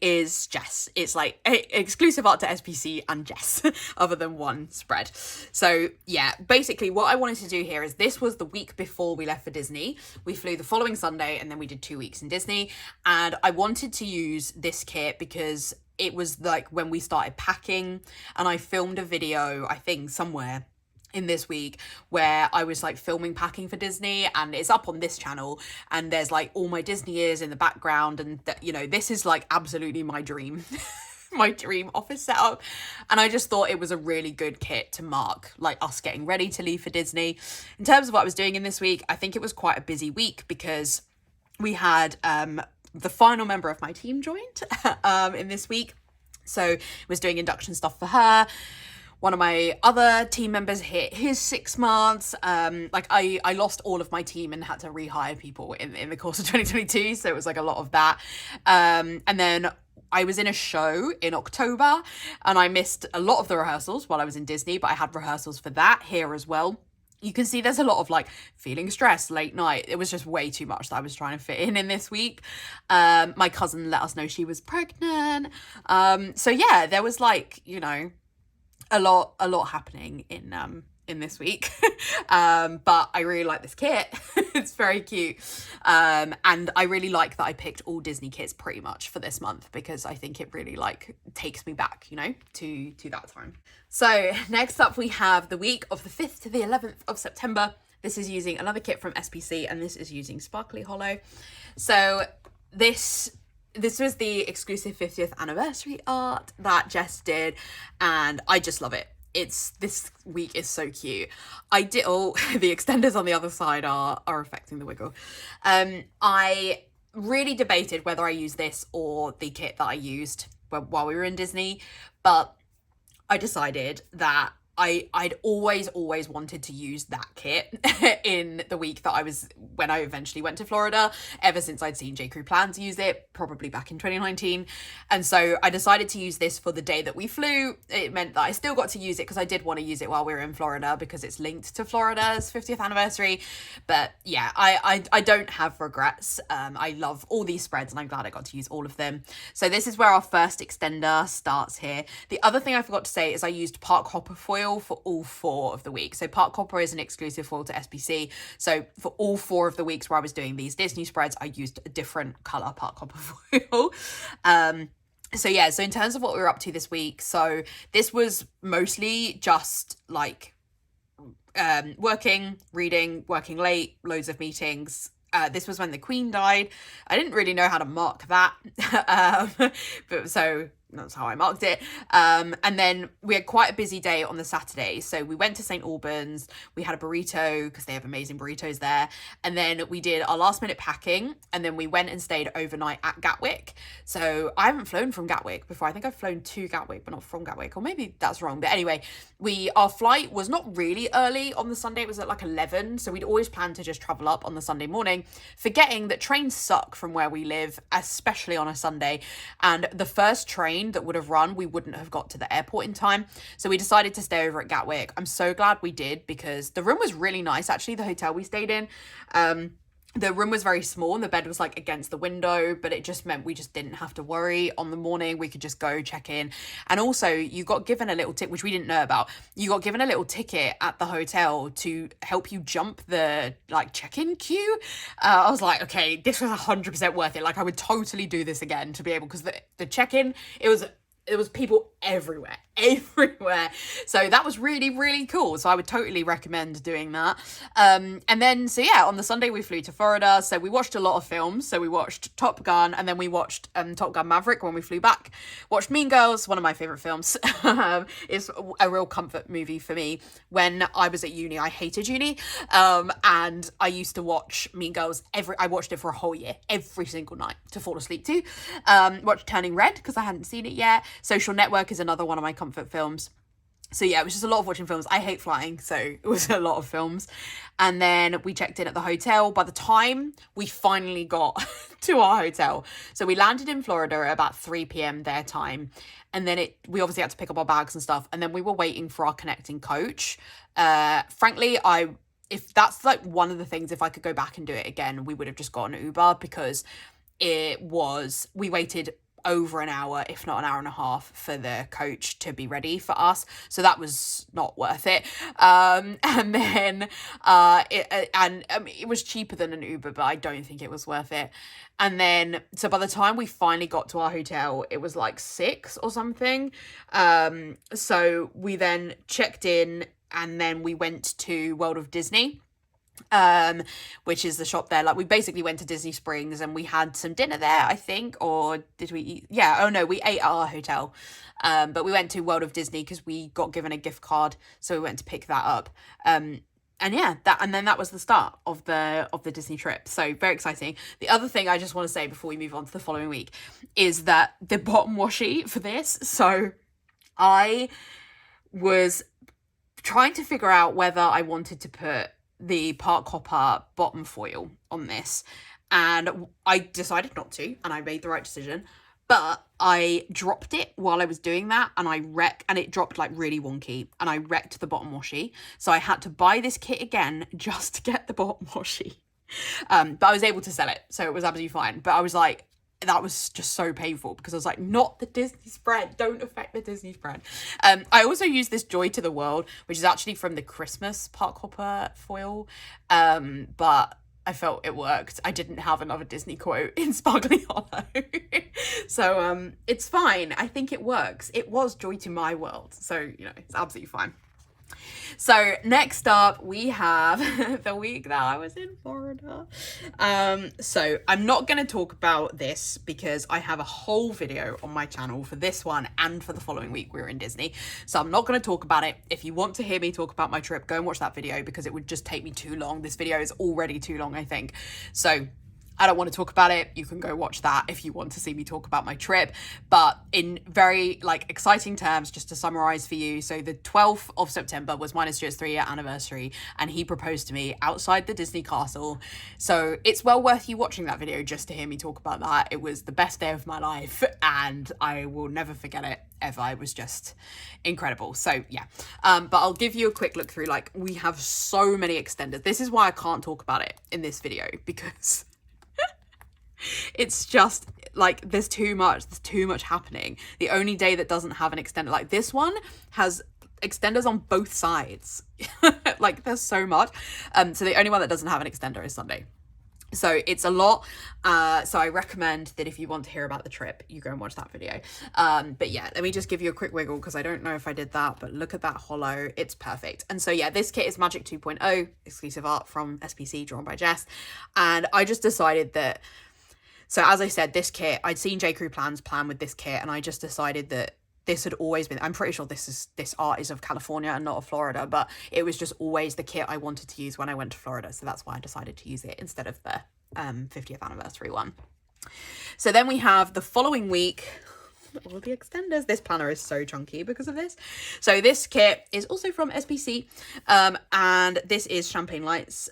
is Jess. It's like exclusive art to SPC and Jess, other than one spread. So yeah, basically what I wanted to do here is, this was the week before we left for Disney. We flew the following Sunday, and then we did 2 weeks in Disney. And I wanted to use this kit because it was like when we started packing, and I filmed a video, I think somewhere in this week, where I was like filming packing for Disney, and it's up on this channel, and there's like all my Disney ears in the background, and you know, this is like absolutely my dream my dream office setup. And I just thought it was a really good kit to mark like us getting ready to leave for Disney. In terms of what I was doing in this week, I think it was quite a busy week because we had the final member of my team joined in this week. So I was doing induction stuff for her. One of my other team members hit his 6 months. Like I lost all of my team and had to rehire people in the course of 2022. So it was like a lot of that. And then I was in a show in October, and I missed a lot of the rehearsals while I was in Disney, but I had rehearsals for that here as well. You can see there's a lot of like feeling stressed late night. It was just way too much that I was trying to fit in this week. My cousin let us know she was pregnant. So yeah, there was like, you know, a lot happening in this week. But I really like this kit. It's very cute. And I really like that I picked all Disney kits pretty much for this month, because I think it really like takes me back, you know, to that time. So next up we have the week of the 5th to the 11th of September. This is using another kit from SPC, and this is using Sparkly Hollow. So this was the exclusive 50th anniversary art that Jess did, and I just love it. This week is so cute. I did the extenders on the other side are affecting the wiggle. I really debated whether I use this or the kit that I used while we were in Disney, but I decided that I'd always wanted to use that kit in the week that when I eventually went to Florida, ever since I'd seen J. Crew plan to use it, probably back in 2019. And so I decided to use this for the day that we flew. It meant that I still got to use it because I did want to use it while we were in Florida, because it's linked to Florida's 50th anniversary. But yeah, I don't have regrets. I love all these spreads, and I'm glad I got to use all of them. So this is where our first extender starts here. The other thing I forgot to say is I used Park Hopper foil for all 4 of the weeks. So Park Hopper is an exclusive foil to SPC. So for all 4 of the weeks where I was doing these Disney spreads, I used a different colour Park Hopper foil. So yeah, so in terms of what we were up to this week, so this was mostly just like working, reading, working late, loads of meetings. This was when the Queen died. I didn't really know how to mark that. But so that's how I marked it. And then we had quite a busy day on the Saturday. So we went to St. Albans. We had a burrito because they have amazing burritos there. And then we did our last minute packing. And then we went and stayed overnight at Gatwick. So I haven't flown from Gatwick before. I think I've flown to Gatwick, but not from Gatwick. Or maybe that's wrong. But anyway, our flight was not really early on the Sunday. It was at like 11. So we'd always planned to just travel up on the Sunday morning, forgetting that trains suck from where we live, especially on a Sunday. And the first train that would have run, we wouldn't have got to the airport in time. So we decided to stay over at Gatwick. I'm so glad we did, because the room was really nice, actually, the hotel we stayed in. The room was very small and the bed was like against the window, but it just meant we just didn't have to worry on the morning. We could just go check in. And also you got given a little ticket, which we didn't know about. You got given a little ticket at the hotel to help you jump the like check-in queue. I was like, okay, this was 100% worth it. Like I would totally do this again to be able, because the check-in, it was there was people everywhere. So that was really, really cool. So I would totally recommend doing that. And then, so yeah, on the Sunday we flew to Florida. So we watched a lot of films. So we watched Top Gun, and then we watched Top Gun Maverick when we flew back. Watched Mean Girls, one of my favorite films. It's a real comfort movie for me. When I was at uni, I hated uni. And I used to watch Mean Girls I watched it for a whole year, every single night to fall asleep to. Watched Turning Red because I hadn't seen it yet. Social Network is another one of my comfort films. So yeah, it was just a lot of watching films. I hate flying, so it was a lot of films. And then we checked in at the hotel. By the time we finally got to our hotel, so we landed in Florida at about 3 p.m. their time. And then we obviously had to pick up our bags and stuff. And then we were waiting for our connecting coach. Frankly, if that's like one of the things, if I could go back and do it again, we would have just got an Uber, because we waited over an hour, if not an hour and a half, for the coach to be ready for us. So that was not worth it. And then it was cheaper than an Uber, but I don't think it was worth it. And then, so by the time we finally got to our hotel, it was like 6 or something. So we then checked in, and then we went to World of Disney, which is the shop there. Like, we basically went to Disney Springs and we had some dinner there, I think, or did we eat? Yeah, oh no, we ate at our hotel. But we went to World of Disney because we got given a gift card, so we went to pick that up. And yeah, that was the start of the Disney trip. So very exciting. The other thing I just want to say before we move on to the following week is that the bottom washi for this. So I was trying to figure out whether I wanted to put the Park Hopper bottom foil on this, and I decided not to, and I made the right decision. But I dropped it while I was doing that, and and it dropped like really wonky, and I wrecked the bottom washi. So I had to buy this kit again just to get the bottom washi. But I was able to sell it, so it was absolutely fine. But I was like, that was just so painful, because I was like, not the Disney spread, don't affect the Disney spread. I also used this Joy to the World, which is actually from the Christmas Park Hopper foil, but I felt it worked. I didn't have another Disney quote in Sparkly Hollow. So it's fine. I think it works. It was Joy to my world, so it's absolutely fine. So next up, we have the week that I was in Florida. So I'm not going to talk about this because I have a whole video on my channel for this one and for the following week we were in Disney. So I'm not going to talk about it. If you want to hear me talk about my trip, go and watch that video, because it would just take me too long. This video is already too long, I think. So I don't want to talk about it. You can go watch that if you want to see me talk about my trip. But in very exciting terms, just to summarize for you. So the 12th of September was mine and Stuart's 3-year anniversary, and he proposed to me outside the Disney castle. So it's well worth you watching that video just to hear me talk about that. It was the best day of my life, and I will never forget it ever. It was just incredible. So yeah, but I'll give you a quick look through. We have so many extenders. This is why I can't talk about it in this video, because it's just there's too much happening. The only day that doesn't have an extender, this one has extenders on both sides. There's so much. So the only one that doesn't have an extender is Sunday. So it's a lot. So I recommend that if you want to hear about the trip, you go and watch that video. But yeah, let me just give you a quick wiggle, because I don't know if I did that, but look at that hollow. It's perfect. And so yeah, this kit is Magic 2.0, exclusive art from SPC, drawn by Jess. And I just decided that, so as I said, this kit, I'd seen J. Crew plan with this kit, and I just decided that this had always been, I'm pretty sure this art is of California and not of Florida, but it was just always the kit I wanted to use when I went to Florida. So that's why I decided to use it instead of the 50th anniversary one. So then we have the following week, all the extenders. This planner is so chunky because of this. So this kit is also from SPC, and this is Champagne Lights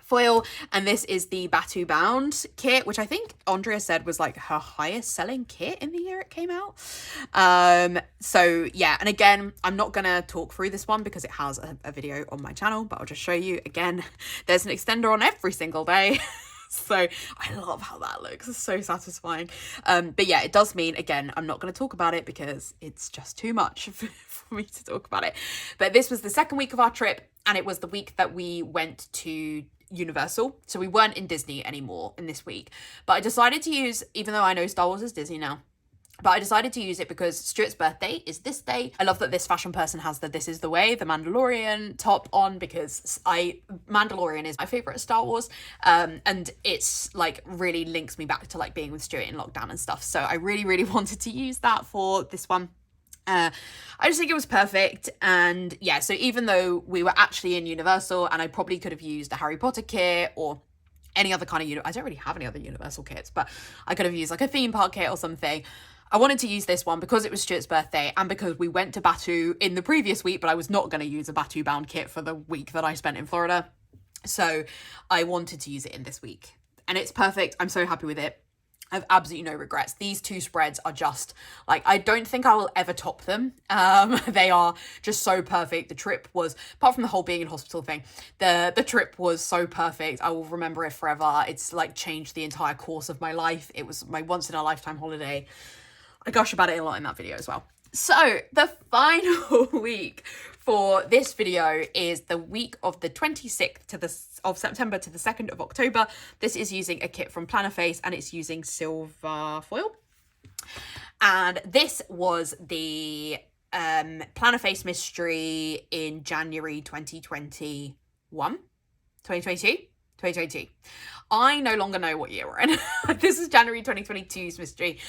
foil, and this is the Batu Bound kit, which I think Andrea said was her highest selling kit in the year it came out. So yeah, and again, I'm not gonna talk through this one because it has a video on my channel, but I'll just show you again. There's an extender on every single day. So I love how that looks. It's so satisfying. But yeah, it does mean, again, I'm not going to talk about it because it's just too much for me to talk about it. But this was the second week of our trip, and it was the week that we went to Universal. So we weren't in Disney anymore in this week. But I decided to use, even though I know Star Wars is Disney now, But I decided to use it because Stuart's birthday is this day. I love that this fashion person has the This Is the Way, the Mandalorian top on, because Mandalorian is my favorite Star Wars. And it's like really links me back to like being with Stuart in lockdown and stuff. So I really, really wanted to use that for this one. I just think it was perfect. And yeah, so even though we were actually in Universal and I probably could have used a Harry Potter kit or any other kind of, I don't really have any other Universal kits, but I could have used like a theme park kit or something. I wanted to use this one because it was Stuart's birthday and because we went to Batu in the previous week, but I was not going to use a Batu bound kit for the week that I spent in Florida. So I wanted to use it in this week and it's perfect. I'm so happy with it. I have absolutely no regrets. These two spreads are just like, I don't think I will ever top them. They are just so perfect. The trip was, apart from the whole being in hospital thing, the trip was so perfect. I will remember it forever. It's like changed the entire course of my life. It was my once in a lifetime holiday. I gush about it a lot in that video as well. So the final week for this video is the week of the 26th of September to the 2nd of October. This is using a kit from Plannerface and it's using silver foil. And this was the Plannerface mystery in January 2022. I no longer know what year we're in. This is January 2022's mystery,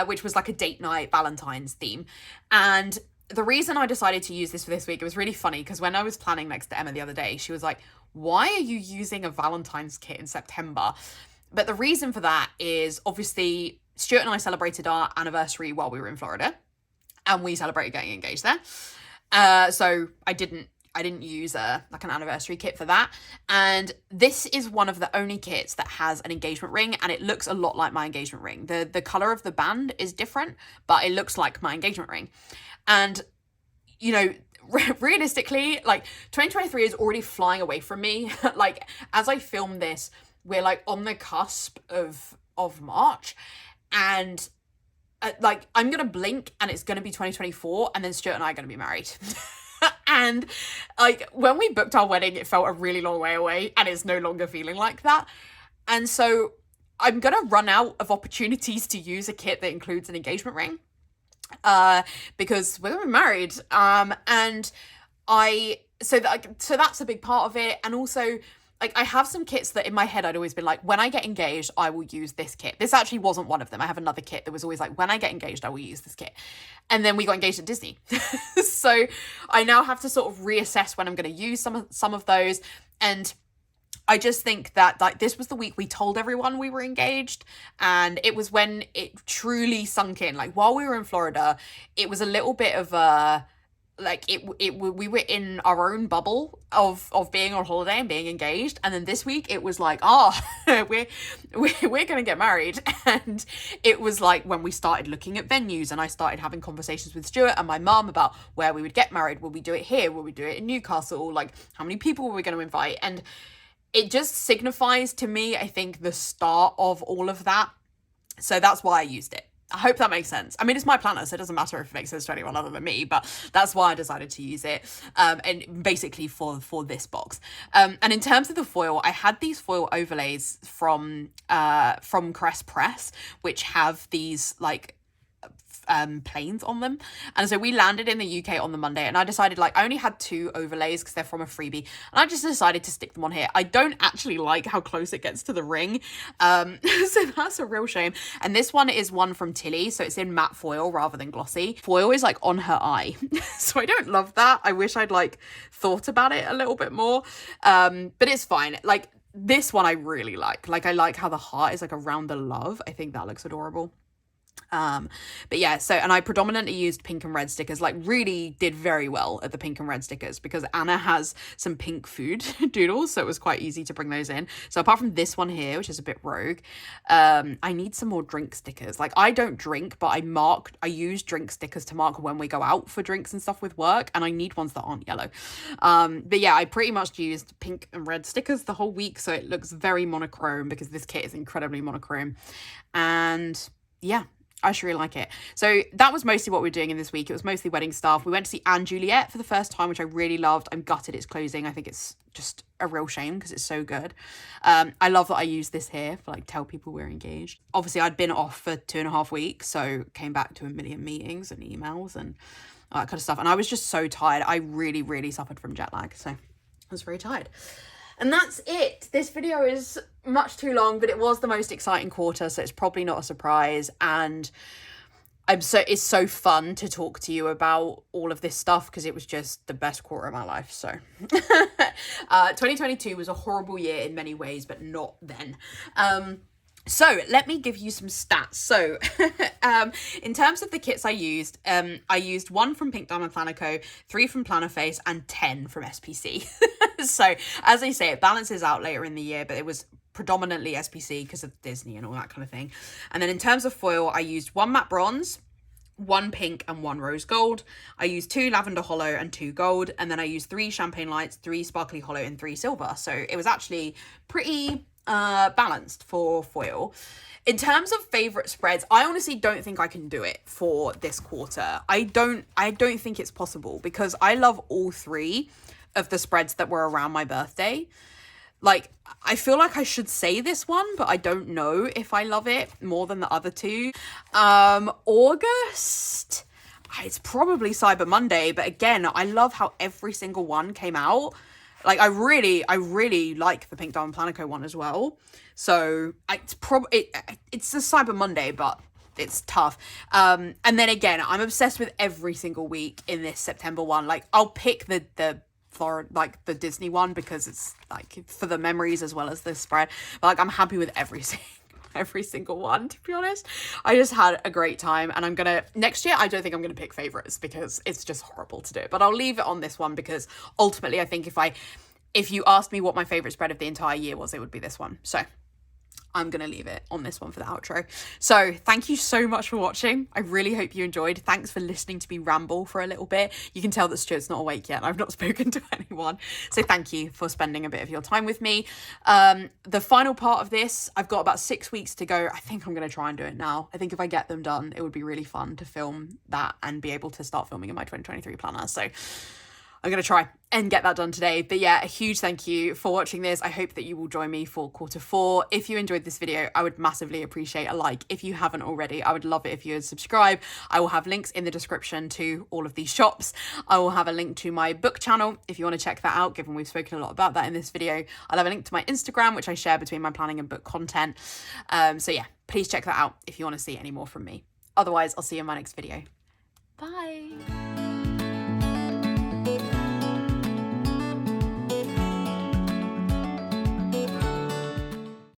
which was like a date night Valentine's theme. And the reason I decided to use this for this week, it was really funny because when I was planning next to Emma the other day, she was like, why are you using a Valentine's kit in September? But the reason for that is obviously Stuart and I celebrated our anniversary while we were in Florida and we celebrated getting engaged there. So I didn't use like an anniversary kit for that. And this is one of the only kits that has an engagement ring and it looks a lot like my engagement ring. The color of the band is different, but it looks like my engagement ring. And, you know, realistically, like 2023 is already flying away from me. Like as I film this, we're like on the cusp of March and like I'm going to blink and it's going to be 2024 and then Stuart and I are going to be married. And like when we booked our wedding, it felt a really long way away and it's no longer feeling like that. And so I'm going to run out of opportunities to use a kit that includes an engagement ring because we're going to be married. So that's a big part of it. And also like I have some kits that in my head I'd always been like, when I get engaged, I will use this kit. This actually wasn't one of them. I have another kit that was always like, when I get engaged, I will use this kit. And then we got engaged at Disney. So I now have to sort of reassess when I'm going to use some of those. And I just think that like this was the week we told everyone we were engaged. And it was when it truly sunk in. Like while we were in Florida, it was a little bit of a, like we were in our own bubble of being on holiday and being engaged, and then this week it was like, we're gonna get married. And it was like when we started looking at venues and I started having conversations with Stuart and my mum about where we would get married. Will we do it here? Will we do it in Newcastle? Like how many people were we going to invite? And it just signifies to me, I think, the start of all of that. So that's why I used it. I hope that makes sense. I mean, it's my planner, so it doesn't matter if it makes sense to anyone other than me, but that's why I decided to use it, and basically for this box. And in terms of the foil, I had these foil overlays from Crest Press, which have these like planes on them. And so we landed in the UK on the Monday and I decided like I only had 2 overlays because they're from a freebie and I just decided to stick them on here. I don't actually like how close it gets to the ring. So that's a real shame. And this one is one from Tilly. So it's in matte foil rather than glossy. Foil is like on her eye. So I don't love that. I wish I'd like thought about it a little bit more. But it's fine. Like this one I really like. Like I like how the heart is like around the love. I think that looks adorable. But yeah, so, and I predominantly used pink and red stickers, like really did very well at the pink and red stickers because Anna has some pink food doodles, so it was quite easy to bring those in. So apart from this one here, which is a bit rogue, I need some more drink stickers. Like I don't drink, but I use drink stickers to mark when we go out for drinks and stuff with work, and I need ones that aren't yellow. But yeah, I pretty much used pink and red stickers the whole week, so it looks very monochrome because this kit is incredibly monochrome. And yeah, I actually really like it. So that was mostly what we were doing in this week. It was mostly wedding stuff. We went to see Anne Juliet for the first time, which I really loved. I'm gutted it's closing. I think it's just a real shame because it's so good. I love that I use this here for like tell people we're engaged. Obviously I'd been off for 2.5 weeks, so came back to a million meetings and emails and all that kind of stuff. And I was just so tired. I really, really suffered from jet lag. So I was very tired. And that's it. This video is much too long, but it was the most exciting quarter, so it's probably not a surprise. And it's so fun to talk to you about all of this stuff because it was just the best quarter of my life. So 2022 was a horrible year in many ways, but not then. So let me give you some stats. So in terms of the kits I used 1 from Pink Diamond Planner Co., 3 from Plannerface, and 10 from SPC. So as I say, it balances out later in the year, but it was predominantly SPC because of Disney and all that kind of thing. And then in terms of foil, I used 1 matte bronze, 1 pink and 1 rose gold. I used 2 lavender hollow and 2 gold. And then I used 3 champagne lights, 3 sparkly hollow and 3 silver. So it was actually pretty balanced for foil. In terms of favorite spreads, I honestly don't think I can do it for this quarter. I don't think it's possible because I love all 3 of the spreads that were around my birthday. Like, I feel like I should say this one, but I don't know if I love it more than the other 2. August, it's probably Cyber Monday, but again, I love how every single one came out. Like, I really like the Pink Diamond Planner Co. one as well. So it's the Cyber Monday, but it's tough. And then again, I'm obsessed with every single week in this September one. Like, I'll pick the Disney one because it's like for the memories as well as the spread. But like, I'm happy with every single one, to be honest. I just had a great time, and next year I don't think I'm gonna pick favorites because it's just horrible to do it, but I'll leave it on this one because ultimately I think if you asked me what my favorite spread of the entire year was, it would be this one. So I'm going to leave it on this one for the outro. So thank you so much for watching. I really hope you enjoyed. Thanks for listening to me ramble for a little bit. You can tell that Stuart's not awake yet. I've not spoken to anyone. So thank you for spending a bit of your time with me. The final part of this, I've got about 6 weeks to go. I think I'm going to try and do it now. I think if I get them done, it would be really fun to film that and be able to start filming in my 2023 planner. So I'm going to try and get that done today. But yeah, a huge thank you for watching this. I hope that you will join me for quarter 4. If you enjoyed this video, I would massively appreciate a like. If you haven't already, I would love it if you would subscribe. I will have links in the description to all of these shops. I will have a link to my book channel if you want to check that out, given we've spoken a lot about that in this video. I'll have a link to my Instagram, which I share between my planning and book content. So yeah, please check that out if you want to see any more from me. Otherwise, I'll see you in my next video. Bye.